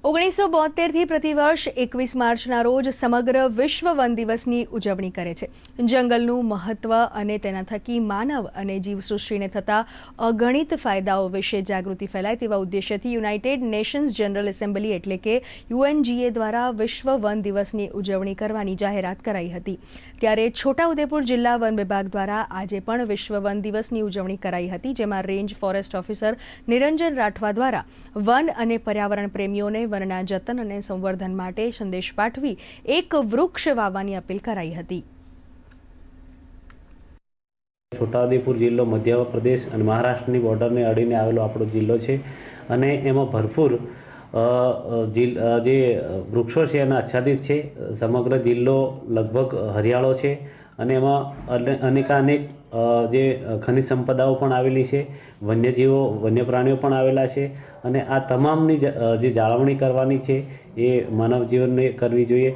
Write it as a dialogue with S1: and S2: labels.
S1: 1972 થી પ્રતિવર્ષ 21 માર્ચના રોજ સમગ્ર વિશ્વ વન દિવસની ઉજવણી કરે છે। જંગલનું મહત્વ અને તેના થકી માનવ અને જીવસૃષ્ટિને થતા અગણિત ફાયદાઓ વિશે જાગૃતિ ફેલાય તેવા ઉદ્દેશ્યથી યુનાઇટેડ નેશન્સ જનરલ એસેમ્બલી એટલે કે યુએનજીએ દ્વારા વિશ્વ વન દિવસની ઉજવણી કરવાની જાહેરાત કરાઈ હતી। ત્યારે છોટાઉદેપુર જિલ્લા વન વિભાગ દ્વારા આજે પણ વિશ્વ વન દિવસની ઉજવણી કરાઈ હતી, જેમાં રેન્જ ફોરેસ્ટ ઓફિસર નિરંજન રાઠવા દ્વારા વન અને પર્યાવરણ પ્રેમીઓને વનના જતન અને સંવર્ધન માટે સંદેશ પાઠવી એક વૃક્ષ વાવવાની અપીલ કરાઈ હતી।
S2: છોટાઉદેપુર જિલ્લો મધ્યપ્રદેશ અને મહારાષ્ટ્રની બોર્ડરને અડીને આવેલો આપણો જિલ્લો છે અને એમાં ભરપૂર જે વૃક્ષો છે એના આચ્છાદિત છે। સમગ્ર જિલ્લો લગભગ હરિયાળો છે અને એમાં અનેકાનેક જે ખનિજ સંપદાઓ પણ આવેલી છે, વન્યજીવો વન્ય પ્રાણીઓ પણ આવેલા છે અને આ તમામની જે જાળવણી કરવાની છે એ માનવ જીવનને કરવી જોઈએ।